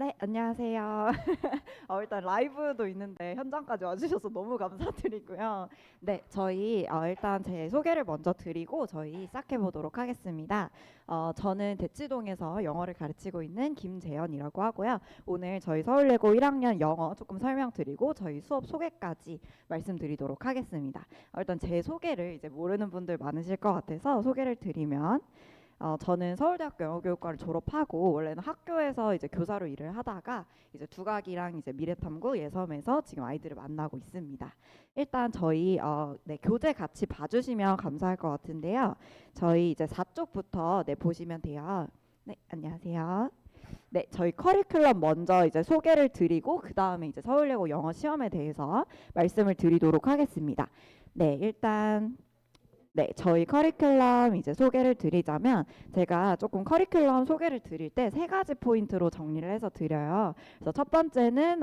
네, 안녕하세요. 일단 라이브도 있는데 현장까지 와주셔서 너무 감사드리고요. 네, 저희 일단 제 소개를 먼저 드리고 저희 시작해 보도록 하겠습니다. 저는 대치동에서 영어를 가르치고 있는 김재현이라고 하고요. 오늘 저희 서울예고 1학년 영어 조금 설명드리고 저희 수업 소개까지 말씀드리도록 하겠습니다. 일단 제 소개를 이제 모르는 분들 많으실 것 같아서 소개를 드리면 저는 서울대학교 영어교육과를 졸업하고 원래는 학교에서 이제 교사로 일을 하다가 이제 두각이랑 이제 미래탐구 예섬에서 지금 아이들을 만나고 있습니다. 일단 저희 네, 교재 같이 봐주시면 감사할 것 같은데요. 저희 이제 4쪽부터 네, 보시면 돼요. 네, 안녕하세요. 네, 저희 커리큘럼 먼저 이제 소개를 드리고 그 다음에 이제 서울예고 영어 시험에 대해서 말씀을 드리도록 하겠습니다. 네, 일단 네, 저희 커리큘럼 이제 소개를 드리자면 제가 조금 커리큘럼 소개를 드릴 때 세 가지 포인트로 정리를 해서 드려요. 그래서 첫 번째는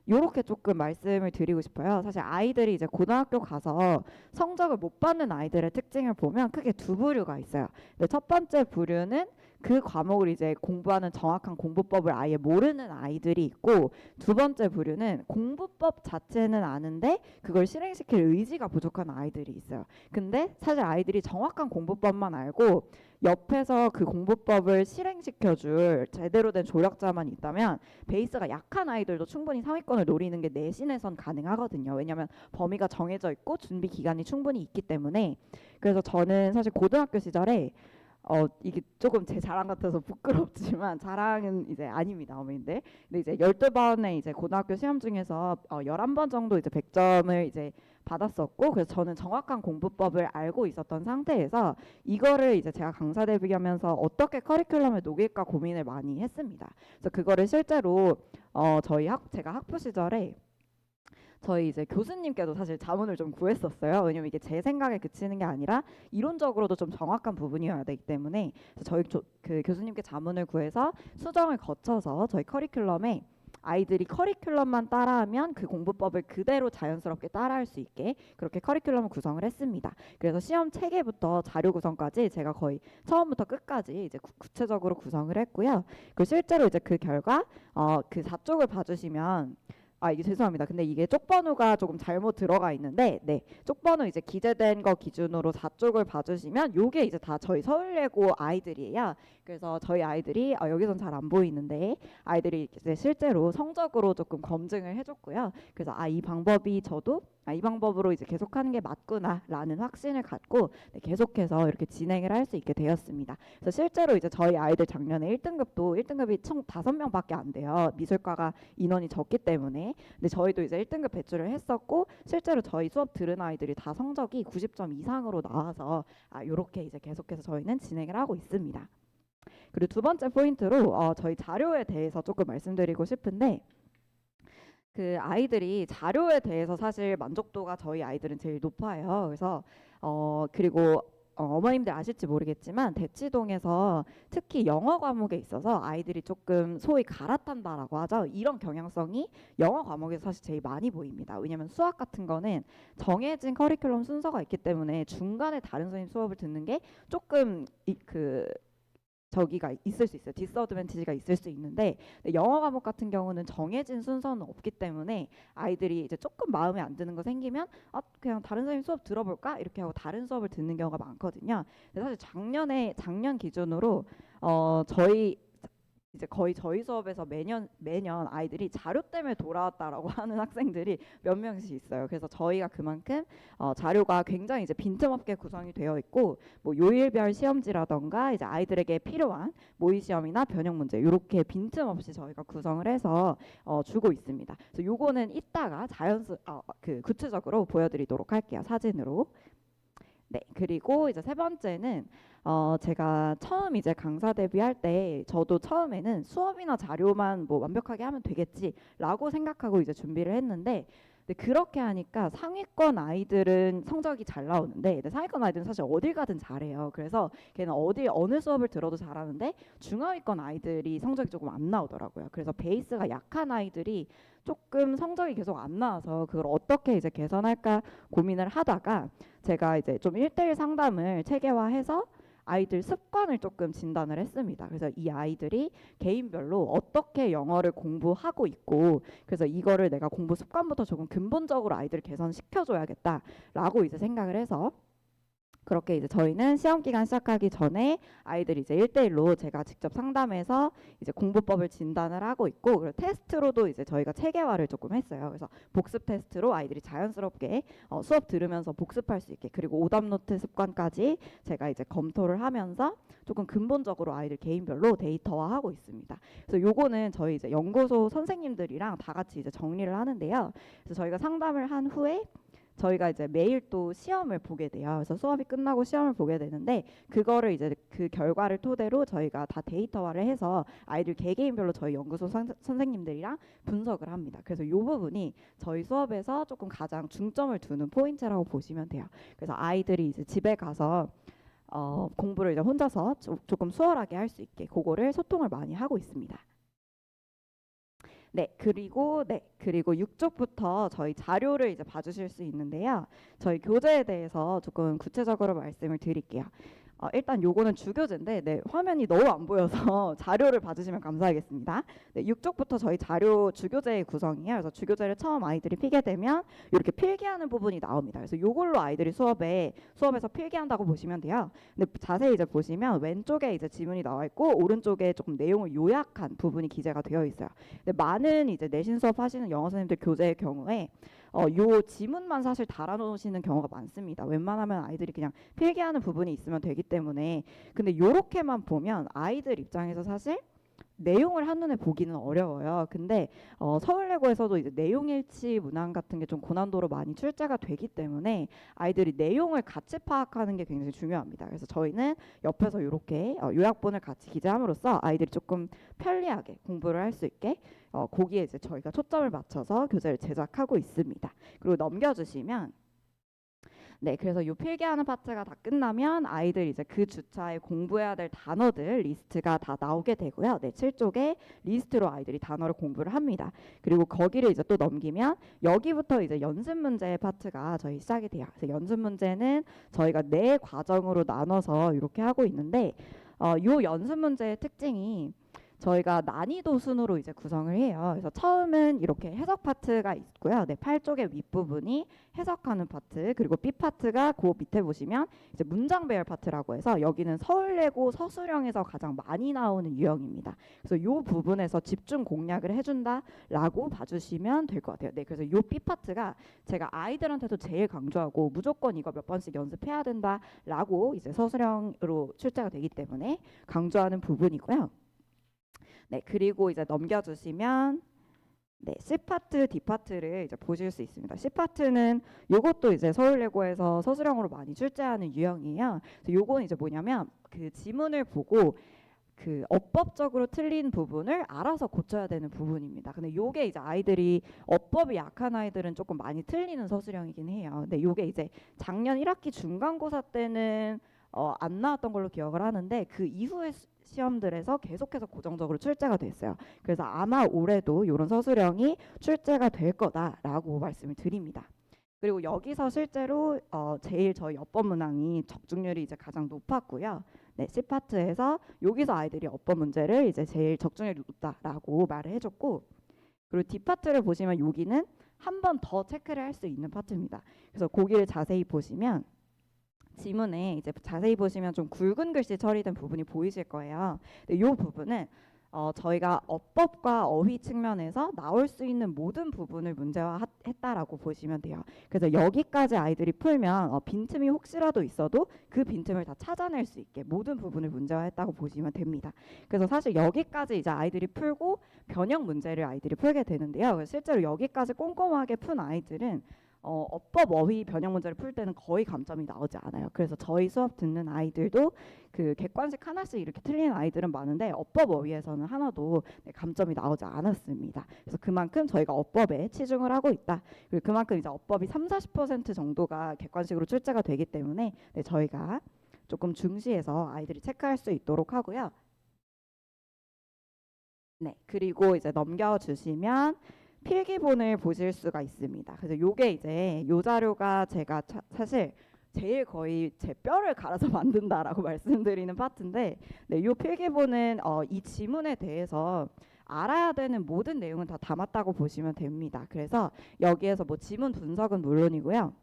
요렇게 조금 말씀을 드리고 싶어요. 사실 아이들이 이제 고등학교 가서 성적을 못 받는 아이들의 특징을 보면 크게 두 부류가 있어요. 근데 첫 번째 부류는 그 과목을 이제 공부하는 정확한 공부법을 아예 모르는 아이들이 있고, 두 번째 부류는 공부법 자체는 아는데 그걸 실행시킬 의지가 부족한 아이들이 있어요. 근데 사실 아이들이 정확한 공부법만 알고 옆에서 그 공부법을 실행시켜줄 제대로 된 조력자만 있다면 베이스가 약한 아이들도 충분히 상위권을 노리는 게 내신에선 가능하거든요. 왜냐하면 범위가 정해져 있고 준비 기간이 충분히 있기 때문에. 그래서 저는 사실 고등학교 시절에 이게 조금 제 자랑 같아서 부끄럽지만 자랑은 이제 아닙니다, 어머님들. 근데 이제 12번의 이제 고등학교 시험 중에서 11번 정도 이제 100점을 이제 받았었고, 그래서 저는 정확한 공부법을 알고 있었던 상태에서 이거를 이제 제가 강사 데뷔하면서 어떻게 커리큘럼을 녹일까 고민을 많이 했습니다. 그래서 그거를 실제로 제가 학부 시절에 저희 이제 교수님께도 사실 자문을 좀 구했었어요. 왜냐면 이게 제 생각에 그치는 게 아니라 이론적으로도 좀 정확한 부분이어야 되기 때문에. 그래서 그 교수님께 자문을 구해서 수정을 거쳐서 저희 커리큘럼에 아이들이 커리큘럼만 따라하면 그 공부법을 그대로 자연스럽게 따라할 수 있게 그렇게 커리큘럼을 구성을 했습니다. 그래서 시험 체계부터 자료 구성까지 제가 거의 처음부터 끝까지 이제 구체적으로 구성을 했고요. 그리고 실제로 이제 그 결과 그 4쪽을 봐주시면, 이게 죄송합니다. 근데 이게 쪽번호가 조금 잘못 들어가 있는데, 네, 쪽번호 이제 기재된 거 기준으로 4쪽을 봐주시면 요게 이제 다 저희 서울예고 아이들이에요. 그래서 저희 아이들이 여기선 잘 안 보이는데 아이들이 이제 실제로 성적으로 조금 검증을 해줬고요. 그래서 이 방법이 저도 이 방법으로 이제 계속하는 게 맞구나라는 확신을 갖고 네, 계속해서 이렇게 진행을 할 수 있게 되었습니다. 그래서 실제로 이제 저희 아이들 작년에 1등급이 총 5명밖에 안 돼요. 미술과가 인원이 적기 때문에. 근데 저희도 이제 1등급 배출을 했었고, 실제로 저희 수업 들은 아이들이 다 성적이 90점 이상으로 나와서 요렇게 이제 계속해서 저희는 진행을 하고 있습니다. 그리고 두 번째 포인트로 저희 자료에 대해서 조금 말씀드리고 싶은데, 그 아이들이 자료에 대해서 사실 만족도가 저희 아이들은 제일 높아요. 그래서 그리고 어머님들 아실지 모르겠지만 대치동에서 특히 영어 과목에 있어서 아이들이 조금 소위 갈아탄다라고 하죠. 이런 경향성이 영어 과목에서 사실 제일 많이 보입니다. 왜냐하면 수학 같은 거는 정해진 커리큘럼 순서가 있기 때문에 중간에 다른 선생님 수업을 듣는 게 조금 저기가 있을 수 있어요. 디스어드밴티지가 있을 수 있는데, 영어 과목 같은 경우는 정해진 순서는 없기 때문에 아이들이 이제 조금 마음에 안 드는 거 생기면 그냥 다른 선생님 수업 들어볼까 이렇게 하고 다른 수업을 듣는 경우가 많거든요. 근데 사실 작년 기준으로 저희 이제 거의 저희 수업에서 매년 아이들이 자료 때문에 돌아왔다라고 하는 학생들이 몇 명씩 있어요. 그래서 저희가 그만큼 자료가 굉장히 이제 빈틈없게 구성이 되어 있고, 뭐 요일별 시험지라던가 이제 아이들에게 필요한 모의 시험이나 변형 문제 이렇게 빈틈없이 저희가 구성을 해서 주고 있습니다. 그래서 요거는 이따가 구체적으로 보여드리도록 할게요, 사진으로. 네, 그리고 이제 세 번째는 제가 처음 이제 강사 데뷔할 때 저도 처음에는 수업이나 자료만 뭐 완벽하게 하면 되겠지라고 생각하고 이제 준비를 했는데, 근데 그렇게 하니까 상위권 아이들은 성적이 잘 나오는데, 근데 상위권 아이들은 사실 어딜 가든 잘해요. 그래서 걔는 어느 수업을 들어도 잘하는데 중하위권 아이들이 성적이 조금 안 나오더라고요. 그래서 베이스가 약한 아이들이 조금 성적이 계속 안 나와서 그걸 어떻게 이제 개선할까 고민을 하다가 제가 이제 좀 1대1 상담을 체계화해서 아이들 습관을 조금 진단을 했습니다. 그래서 이 아이들이 개인별로 어떻게 영어를 공부하고 있고, 그래서 이거를 내가 공부 습관부터 조금 근본적으로 아이들을 개선시켜줘야겠다라고 이제 생각을 해서, 그렇게 이제 저희는 시험 기간 시작하기 전에 아이들이 이제 1대1로 제가 직접 상담해서 이제 공부법을 진단을 하고 있고, 그리고 테스트로도 이제 저희가 체계화를 조금 했어요. 그래서 복습 테스트로 아이들이 자연스럽게 수업 들으면서 복습할 수 있게, 그리고 오답 노트 습관까지 제가 이제 검토를 하면서 조금 근본적으로 아이들 개인별로 데이터화하고 있습니다. 그래서 요거는 저희 이제 연구소 선생님들이랑 다 같이 이제 정리를 하는데요. 그래서 저희가 상담을 한 후에 저희가 이제 매일 또 시험을 보게 돼요. 그래서 수업이 끝나고 시험을 보게 되는데, 그거를 이제 그 결과를 토대로 저희가 다 데이터화를 해서 아이들 개개인별로 저희 연구소 선생님들이랑 분석을 합니다. 그래서 이 부분이 저희 수업에서 조금 가장 중점을 두는 포인트라고 보시면 돼요. 그래서 아이들이 이제 집에 가서 공부를 이제 혼자서 조금 수월하게 할 수 있게 그거를 소통을 많이 하고 있습니다. 네, 그리고 6쪽부터 저희 자료를 이제 봐주실 수 있는데요. 저희 교재에 대해서 조금 구체적으로 말씀을 드릴게요. 일단 요거는 주교재인데, 네, 화면이 너무 안 보여서 자료를 봐주시면 감사하겠습니다. 네, 6쪽부터 저희 자료 주교재의 구성이에요. 그래서 주교재를 처음 아이들이 피게 되면 이렇게 필기하는 부분이 나옵니다. 그래서 요걸로 아이들이 수업에서 필기한다고 보시면 돼요. 근데 자세히 이제 보시면 왼쪽에 이제 지문이 나와 있고, 오른쪽에 조금 내용을 요약한 부분이 기재가 되어 있어요. 근데 많은 이제 내신 수업 하시는 영어 선생님들 교재의 경우에 요 지문만 사실 달아놓으시는 경우가 많습니다. 웬만하면 아이들이 그냥 필기하는 부분이 있으면 되기 때문에. 근데 요렇게만 보면 아이들 입장에서 사실 내용을 한눈에 보기는 어려워요. 근데 서울예고에서도 이제 내용일치 문항 같은 게 좀 고난도로 많이 출제가 되기 때문에 아이들이 내용을 같이 파악하는 게 굉장히 중요합니다. 그래서 저희는 옆에서 이렇게 요약본을 같이 기재함으로써 아이들이 조금 편리하게 공부를 할 수 있게 거기에 이제 저희가 초점을 맞춰서 교재를 제작하고 있습니다. 그리고 넘겨주시면, 네, 그래서 이 필기하는 파트가 다 끝나면 아이들 이제 그 주차에 공부해야 될 단어들 리스트가 다 나오게 되고요. 네, 7쪽에 리스트로 아이들이 단어를 공부를 합니다. 그리고 거기를 이제 또 넘기면 여기부터 이제 연습 문제 파트가 저희 시작이 돼요. 그래서 연습 문제는 저희가 네 과정으로 나눠서 이렇게 하고 있는데, 요 연습 문제의 특징이 저희가 난이도 순으로 이제 구성을 해요. 그래서 처음은 이렇게 해석 파트가 있고요. 네, 8쪽의 윗부분이 해석하는 파트, 그리고 B 파트가 그 밑에 보시면 이제 문장 배열 파트라고 해서 여기는 서울예고 서술형에서 가장 많이 나오는 유형입니다. 그래서 이 부분에서 집중 공략을 해준다라고 봐주시면 될 것 같아요. 네, 그래서 이 B 파트가 제가 아이들한테도 제일 강조하고 무조건 이거 몇 번씩 연습해야 된다라고 이제 서술형으로 출제가 되기 때문에 강조하는 부분이고요. 네, 그리고 이제 넘겨주시면, 네, C 파트, D 파트를 이제 보실 수 있습니다. C 파트는 요것도 이제 서울예고에서 서술형으로 많이 출제하는 유형이에요. 그래서 요거는 이제 뭐냐면 그 지문을 보고 그 어법적으로 틀린 부분을 알아서 고쳐야 되는 부분입니다. 근데 요게 이제 아이들이 어법이 약한 아이들은 조금 많이 틀리는 서술형이긴 해요. 근데 요게 이제 작년 1학기 중간고사 때는 안 나왔던 걸로 기억을 하는데, 그 이후에 시험들에서 계속해서 고정적으로 출제가 됐어요. 그래서 아마 올해도 이런 서술형이 출제가 될 거다라고 말씀을 드립니다. 그리고 여기서 실제로 제일 저희 어법 문항이 적중률이 이제 가장 높았고요. 네, C 파트에서 여기서 아이들이 어법 문제를 이제 제일 적중률이 높다라고 말을 해줬고, 그리고 D 파트를 보시면 여기는 한 번 더 체크를 할 수 있는 파트입니다. 그래서 거기를 자세히 보시면 지문에 이제 자세히 보시면 좀 굵은 글씨 처리된 부분이 보이실 거예요. 근데 이 부분은 저희가 어법과 어휘 측면에서 나올 수 있는 모든 부분을 문제화했다라고 보시면 돼요. 그래서 여기까지 아이들이 풀면 빈틈이 혹시라도 있어도 그 빈틈을 다 찾아낼 수 있게 모든 부분을 문제화했다고 보시면 됩니다. 그래서 사실 여기까지 이제 아이들이 풀고 변형 문제를 아이들이 풀게 되는데요. 실제로 여기까지 꼼꼼하게 푼 아이들은 어법 어휘 변형 문제를 풀 때는 거의 감점이 나오지 않아요. 그래서 저희 수업 듣는 아이들도 그 객관식 하나씩 이렇게 틀리는 아이들은 많은데 어법 어휘에서는 하나도 감점이 나오지 않았습니다. 그래서 그만큼 저희가 어법에 치중을 하고 있다. 그리고 그만큼 이제 어법이 30-40% 정도가 객관식으로 출제가 되기 때문에 저희가 조금 중시해서 아이들이 체크할 수 있도록 하고요. 네, 그리고 이제 넘겨주시면 필기본을 보실 수가 있습니다. 그래서 요게 이제 요 자료가 제가 사실 제일 거의 제 뼈를 갈아서 만든다라고 말씀드리는 파트인데, 네, 이 필기본은 이 지문에 대해서 알아야 되는 모든 내용은 다 담았다고 보시면 됩니다. 그래서 여기에서 뭐 지문 분석은 물론이고요.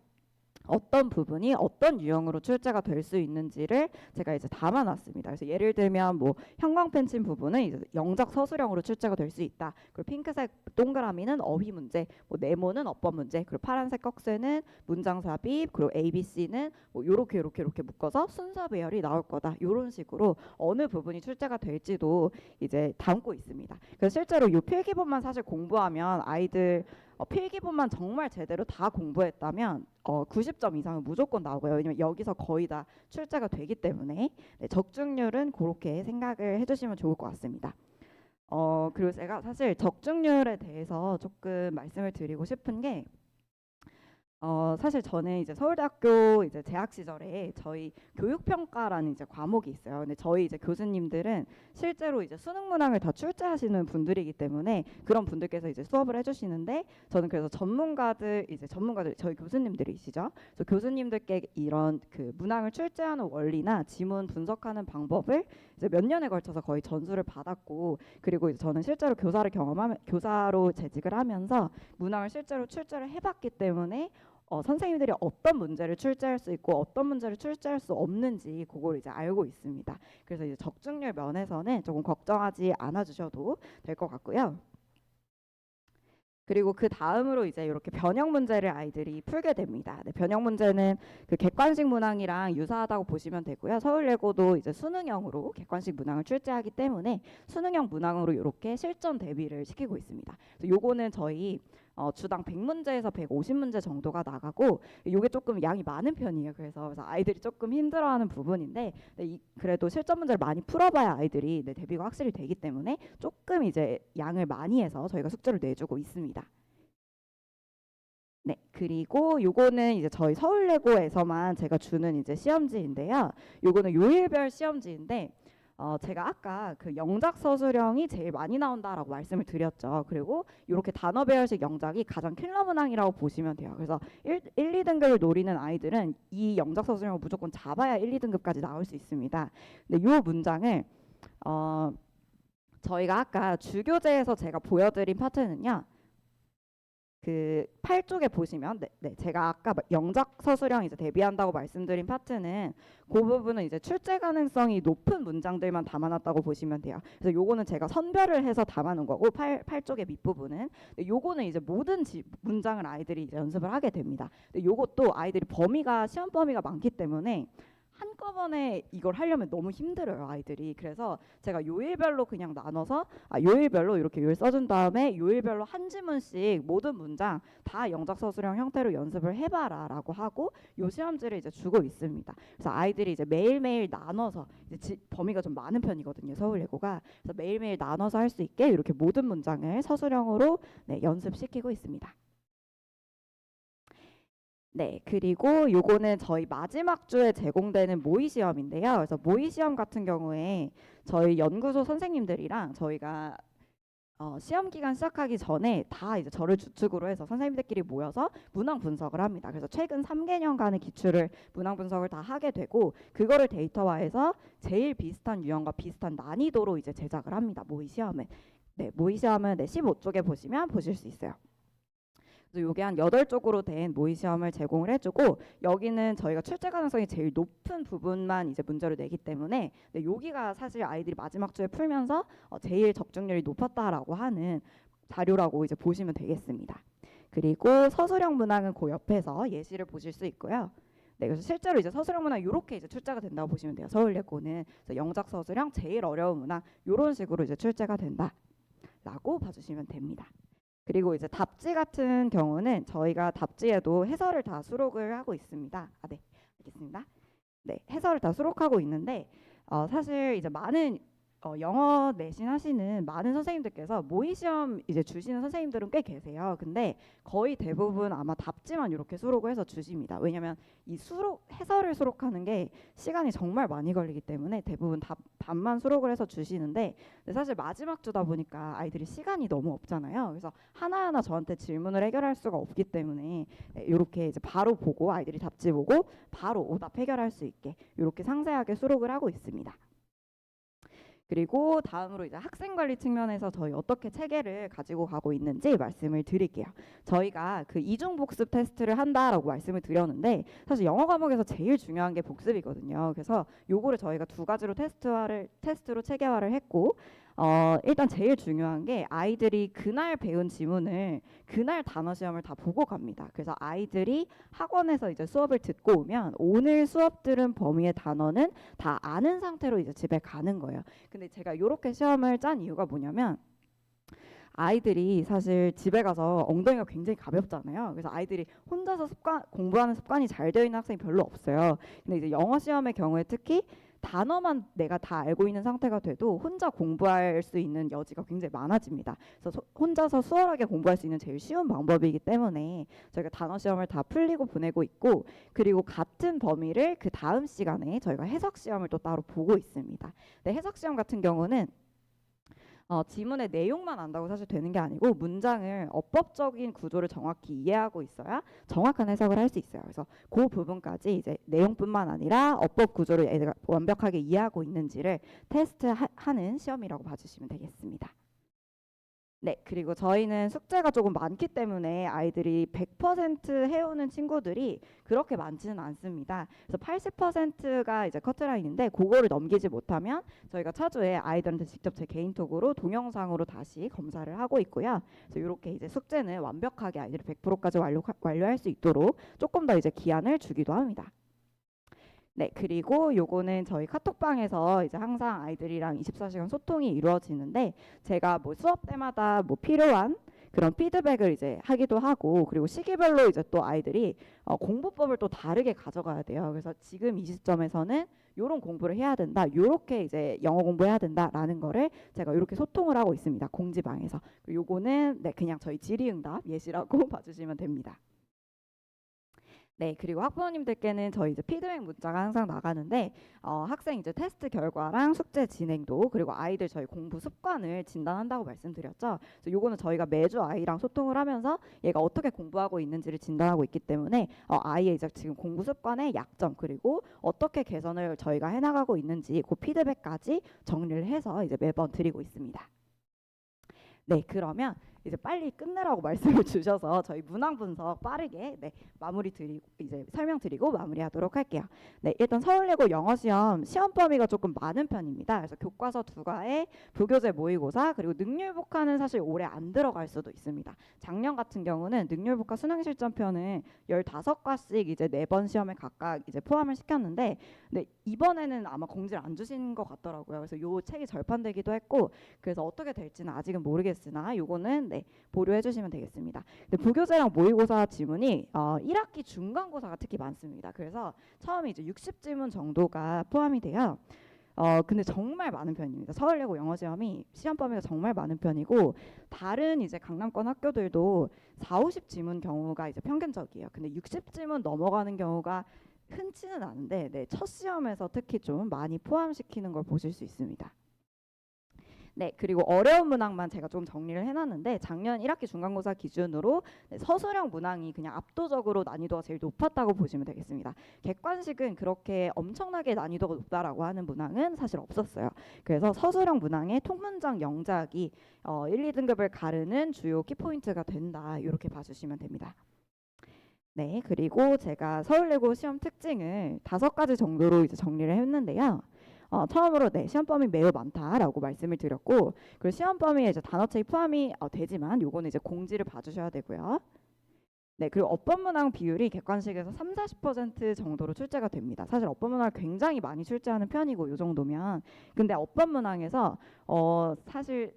어떤 부분이 어떤 유형으로 출제가 될 수 있는지를 제가 이제 담아놨습니다. 그래서 예를 들면 뭐 형광펜칠 부분은 이제 영작 서술형으로 출제가 될 수 있다. 그리고 핑크색 동그라미는 어휘 문제, 뭐 네모는 어법 문제, 그리고 파란색 꺽쇠는 문장 삽입, 그리고 A, B, C는 뭐 요렇게 묶어서 순서 배열이 나올 거다. 이런 식으로 어느 부분이 출제가 될지도 이제 담고 있습니다. 그래서 실제로 이 필기본만 사실 공부하면 아이들 필기본만 정말 제대로 다 공부했다면 90점 이상은 무조건 나오고요. 왜냐면 여기서 거의 다 출제가 되기 때문에 네, 적중률은 그렇게 생각을 해주시면 좋을 것 같습니다. 그리고 제가 사실 적중률에 대해서 조금 말씀을 드리고 싶은 게 사실 저는 이제 서울대학교 이제 재학 시절에 저희 교육평가라는 이제 과목이 있어요. 근데 저희 이제 교수님들은 실제로 이제 수능 문항을 다 출제하시는 분들이기 때문에 그런 분들께서 이제 수업을 해주시는데, 저는 그래서 전문가들 저희 교수님들이시죠. 그래서 교수님들께 이런 그 문항을 출제하는 원리나 지문 분석하는 방법을 이제 몇 년에 걸쳐서 거의 전수를 받았고, 그리고 이제 저는 실제로 교사로 재직을 하면서 문항을 실제로 출제를 해봤기 때문에 선생님들이 어떤 문제를 출제할 수 있고 어떤 문제를 출제할 수 없는지 그걸 이제 알고 있습니다. 그래서 이제 적중률 면에서는 조금 걱정하지 않아 주셔도 될 것 같고요. 그리고 그 다음으로 이제 이렇게 변형 문제를 아이들이 풀게 됩니다. 네, 변형 문제는 그 객관식 문항이랑 유사하다고 보시면 되고요. 서울예고도 이제 수능형으로 객관식 문항을 출제하기 때문에 수능형 문항으로 이렇게 실전 대비를 시키고 있습니다. 그래서 요거는 저희 주당 100문제에서 150문제 정도가 나가고, 이게 조금 양이 많은 편이에요. 그래서 아이들이 조금 힘들어하는 부분인데, 네, 그래도 실전 문제를 많이 풀어봐야 아이들이 네, 대비가 확실히 되기 때문에 조금 이제 양을 많이 해서 저희가 숙제를 내주고 있습니다. 네, 그리고 요거는 이제 저희 서울예고에서만 제가 주는 이제 시험지인데요. 요거는 요일별 시험지인데, 제가 아까 그 영작 서술형이 제일 많이 나온다라고 말씀을 드렸죠. 그리고 이렇게 단어 배열식 영작이 가장 킬러 문항이라고 보시면 돼요. 그래서 1, 2등급을 노리는 아이들은 이 영작 서술형을 무조건 잡아야 1, 2등급까지 나올 수 있습니다. 근데 이 문장을 저희가 아까 주교재에서 제가 보여드린 파트는요. 그 8쪽에 보시면 제가 아까 영작 서술형 이제 대비한다고 말씀드린 파트는 그 부분은 이제 출제 가능성이 높은 문장들만 담아놨다고 보시면 돼요. 그래서 요거는 제가 선별을 해서 담아놓은 거고 8쪽의 밑부분은 요거는 이제 모든 문장을 아이들이 이제 연습을 하게 됩니다. 근데 요것도 아이들이 시험 범위가 많기 때문에 한꺼번에 이걸 하려면 너무 힘들어요, 아이들이. 그래서 제가 요일별로 그냥 나눠서 요일별로 이렇게 요일 써준 다음에 요일별로 한 지문씩 모든 문장 다 영작 서술형 형태로 연습을 해봐라 라고 하고 요 시험지를 이제 주고 있습니다. 그래서 아이들이 이제 매일매일 나눠서 이제 범위가 좀 많은 편이거든요, 서울예고가. 그래서 매일매일 나눠서 할 수 있게 이렇게 모든 문장을 서술형으로 연습시키고 있습니다. 네, 그리고 요거는 저희 마지막 주에 제공되는 모의 시험인데요. 그래서 모의 시험 같은 경우에 저희 연구소 선생님들이랑 저희가 시험 기간 시작하기 전에 다 이제 저를 주축으로 해서 선생님들끼리 모여서 문항 분석을 합니다. 그래서 최근 3개년간의 기출을 문항 분석을 다 하게 되고, 그거를 데이터화해서 제일 비슷한 유형과 비슷한 난이도로 이제 제작을 합니다. 모의 시험은. 네, 모의 시험은 15쪽에 보시면 보실 수 있어요. 그래서 요게 한 8쪽으로 된 모의 시험을 제공을 해주고, 여기는 저희가 출제 가능성이 제일 높은 부분만 이제 문제를 내기 때문에 여기가 사실 아이들이 마지막 주에 풀면서 제일 적중률이 높았다라고 하는 자료라고 이제 보시면 되겠습니다. 그리고 서술형 문항은 그 옆에서 예시를 보실 수 있고요. 네, 그래서 실제로 이제 서술형 문항 이렇게 이제 출제가 된다고 보시면 돼요. 서울예고는 영작 서술형 제일 어려운 문항 이런 식으로 이제 출제가 된다라고 봐주시면 됩니다. 그리고 이제 답지 같은 경우는 저희가 답지에도 해설을 다 수록을 하고 있습니다. 네, 알겠습니다. 네, 해설을 다 수록하고 있는데 사실 이제 많은 영어 내신 하시는 많은 선생님들께서 모의 시험 이제 주시는 선생님들은 꽤 계세요. 근데 거의 대부분 아마 답지만 이렇게 수록을 해서 주십니다. 왜냐면 이 수록 해설을 수록하는 게 시간이 정말 많이 걸리기 때문에 대부분 답만 수록을 해서 주시는데, 근데 사실 마지막 주다 보니까 아이들이 시간이 너무 없잖아요. 그래서 하나하나 저한테 질문을 해결할 수가 없기 때문에 이렇게 이제 바로 보고 아이들이 답지 보고 바로 오답 해결할 수 있게 이렇게 상세하게 수록을 하고 있습니다. 그리고 다음으로 이제 학생 관리 측면에서 저희 어떻게 체계를 가지고 가고 있는지 말씀을 드릴게요. 저희가 그 이중 복습 테스트를 한다라고 말씀을 드렸는데, 사실 영어 과목에서 제일 중요한 게 복습이거든요. 그래서 요거를 저희가 두 가지로 테스트로 체계화를 했고, 일단 제일 중요한 게 아이들이 그날 배운 지문을 그날 단어 시험을 다 보고 갑니다. 그래서 아이들이 학원에서 이제 수업을 듣고 오면 오늘 수업 들은 범위의 단어는 다 아는 상태로 이제 집에 가는 거예요. 근데 제가 이렇게 시험을 짠 이유가 뭐냐면, 아이들이 사실 집에 가서 엉덩이가 굉장히 가볍잖아요. 그래서 아이들이 혼자서 공부하는 습관이 잘 되어 있는 학생이 별로 없어요. 근데 이제 영어 시험의 경우에 특히 단어만 내가 다 알고 있는 상태가 돼도 혼자 공부할 수 있는 여지가 굉장히 많아집니다. 그래서 혼자서 수월하게 공부할 수 있는 제일 쉬운 방법이기 때문에 저희가 단어 시험을 다 풀리고 보내고 있고, 그리고 같은 범위를 그 다음 시간에 저희가 해석 시험을 또 따로 보고 있습니다. 근데 해석 시험 같은 경우는 지문의 내용만 안다고 사실 되는 게 아니고 문장을 어법적인 구조를 정확히 이해하고 있어야 정확한 해석을 할 수 있어요. 그래서 그 부분까지 이제 내용뿐만 아니라 어법 구조를 애가 완벽하게 이해하고 있는지를 테스트하는 시험이라고 봐주시면 되겠습니다. 네, 그리고 저희는 숙제가 조금 많기 때문에 아이들이 100% 해오는 친구들이 그렇게 많지는 않습니다. 그래서 80%가 이제 커트라인인데 그거를 넘기지 못하면 저희가 차주에 아이들한테 직접 제 개인톡으로 동영상으로 다시 검사를 하고 있고요. 그래서 이렇게 이제 숙제는 완벽하게 아이들이 100%까지 완료할 수 있도록 조금 더 이제 기한을 주기도 합니다. 네, 그리고 요거는 저희 카톡방에서 이제 항상 아이들이랑 24시간 소통이 이루어지는데, 제가 뭐 수업 때마다 뭐 필요한 그런 피드백을 이제 하기도 하고, 그리고 시기별로 이제 또 아이들이 공부법을 또 다르게 가져가야 돼요. 그래서 지금 이 시점에서는 요런 공부를 해야 된다, 요렇게 이제 영어 공부해야 된다라는 거를 제가 이렇게 소통을 하고 있습니다. 공지방에서. 요거는 네, 그냥 저희 질의응답 예시라고 봐주시면 됩니다. 네, 그리고 학부모님들께는 저희 이제 피드백 문자가 항상 나가는데, 학생 이제 테스트 결과랑 숙제 진행도, 그리고 아이들 저희 공부 습관을 진단한다고 말씀드렸죠. 그래서 요거는 저희가 매주 아이랑 소통을 하면서 얘가 어떻게 공부하고 있는지를 진단하고 있기 때문에 아이의 이제 지금 공부 습관의 약점, 그리고 어떻게 개선을 저희가 해나가고 있는지 그 피드백까지 정리를 해서 이제 매번 드리고 있습니다. 네, 그러면 이제 빨리 끝내라고 말씀을 주셔서 저희 문항 분석 빠르게 마무리 드리고 이제 설명드리고 마무리하도록 할게요. 네, 일단 서울예고 영어 시험 범위가 조금 많은 편입니다. 그래서 교과서 2과에 부교재 모의고사, 그리고 능률북화는 사실 올해 안 들어갈 수도 있습니다. 작년 같은 경우는 능률북화 수능실전편을 15과씩 이제 4번 시험에 각각 이제 포함을 시켰는데, 네, 이번에는 아마 공지를 안 주신 것 같더라고요. 그래서 요 책이 절판되기도 했고, 그래서 어떻게 될지는 아직은 모르겠으나 요거는 보류해 주시면 되겠습니다. 근데 부교재랑 모의고사 지문이 1학기 중간고사가 특히 많습니다. 그래서 처음에 이제 60지문 정도가 포함이 돼요. 근데 정말 많은 편입니다. 서울예고 영어 시험이 시험 범위가 정말 많은 편이고, 다른 이제 강남권 학교들도 40~50지문 경우가 이제 평균적이에요. 근데 60지문 넘어가는 경우가 흔치는 않은데, 네, 첫 시험에서 특히 좀 많이 포함시키는 걸 보실 수 있습니다. 네, 그리고 어려운 문항만 제가 좀 정리를 해놨는데, 작년 1학기 중간고사 기준으로 서술형 문항이 그냥 압도적으로 난이도가 제일 높았다고 보시면 되겠습니다. 객관식은 그렇게 엄청나게 난이도가 높다라고 하는 문항은 사실 없었어요. 그래서 서술형 문항의 통문장 영작이 1, 2등급을 가르는 주요 키포인트가 된다, 이렇게 봐주시면 됩니다. 네, 그리고 제가 서울예고 시험 특징을 5가지 정도로 이제 정리를 했는데요. 처음으로 시험 범위 매우 많다라고 말씀을 드렸고, 그리고 시험 범위에 이제 단어책이 포함이 되지만 요거는 이제 공지를 봐주셔야 되고요. 네, 그리고 어법문항 비율이 객관식에서 30~40% 정도로 출제가 됩니다. 사실 어법문항을 굉장히 많이 출제하는 편이고 요 정도면, 근데 어법문항에서 사실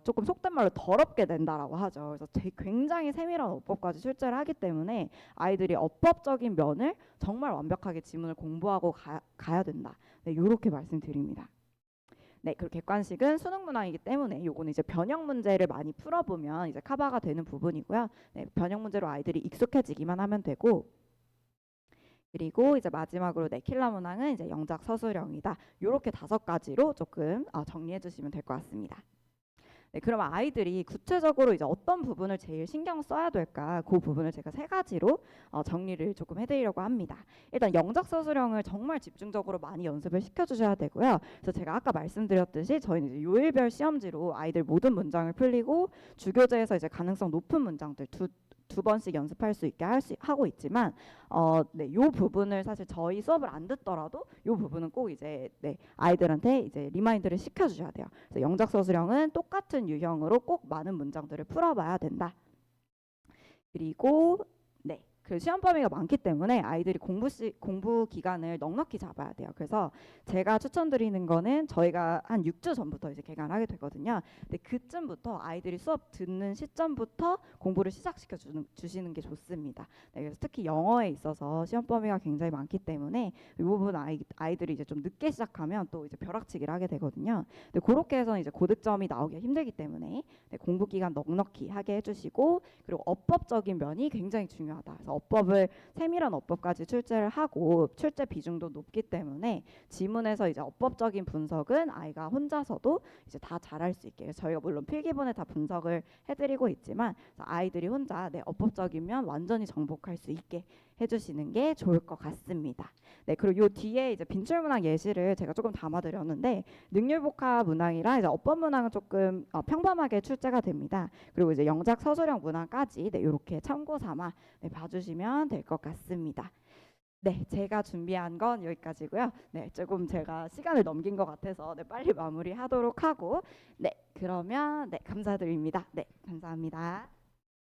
조금 속된 말로 더럽게 낸다라고 하죠. 그래서 굉장히 세밀한 어법까지 출제를 하기 때문에 아이들이 어법적인 면을 정말 완벽하게 지문을 공부하고 가야 된다. 네, 이렇게 말씀드립니다. 네, 그리고 객관식은 수능 문항이기 때문에 요거는 이제 변형 문제를 많이 풀어보면 이제 커버가 되는 부분이고요. 네, 변형 문제로 아이들이 익숙해지기만 하면 되고, 그리고 이제 마지막으로 네, 킬러 문항은 이제 영작 서술형이다. 요렇게 5가지로 조금 정리해 주시면 될 것 같습니다. 네, 그럼 아이들이 구체적으로 이제 어떤 부분을 제일 신경 써야 될까? 그 부분을 제가 3가지로 정리를 조금 해드리려고 합니다. 일단 영작 서술형을 정말 집중적으로 많이 연습을 시켜주셔야 되고요. 그래서 제가 아까 말씀드렸듯이 저희는 이제 요일별 시험지로 아이들 모든 문장을 풀리고 주교재에서 이제 가능성 높은 문장들 두 번씩 연습할 수 있게 하고 있지만 네, 요 부분을 사실 저희 수업을 안 듣더라도 요 부분은 꼭 이제 네, 아이들한테 이제 리마인드를 시켜주셔야 돼요. 그래서 영작 서술형은 똑같은 유형으로 꼭 많은 문장들을 풀어봐야 된다. 그리고 네, 그 시험 범위가 많기 때문에 아이들이 공부 기간을 넉넉히 잡아야 돼요. 그래서 제가 추천드리는 거는 저희가 한 6주 전부터 이제 개강하게 되거든요. 근데 그쯤부터 아이들이 수업 듣는 시점부터 공부를 시작시켜 주시는 게 좋습니다. 네, 그래서 특히 영어에 있어서 시험 범위가 굉장히 많기 때문에 이 부분 아이들이 이제 좀 늦게 시작하면 또 이제 벼락치기를 하게 되거든요. 근데 그렇게 해서 이제 고득점이 나오기가 힘들기 때문에 네, 공부 기간 넉넉히 하게 해주시고, 그리고 어법적인 면이 굉장히 중요하다. 그래서 어법을 세밀한 어법까지 출제를 하고 출제 비중도 높기 때문에 지문에서 이제 어법적인 분석은 아이가 혼자서도 이제 다 잘할 수 있게, 저희가 물론 필기본에 다 분석을 해드리고 있지만 아이들이 혼자 내 어법적인 면 완전히 정복할 수 있게 해주시는 게 좋을 것 같습니다. 네, 그리고 요 뒤에 이제 빈출문항 예시를 제가 조금 담아드렸는데 능률복합 문항이랑 이제 어법 문항은 조금 평범하게 출제가 됩니다. 그리고 이제 영작 서술형 문항까지 네, 이렇게 참고 삼아 네, 봐주시면 될 것 같습니다. 네, 제가 준비한 건 여기까지고요. 네, 조금 제가 시간을 넘긴 것 같아서 네, 빨리 마무리하도록 하고, 네, 그러면 네, 감사드립니다. 네, 감사합니다.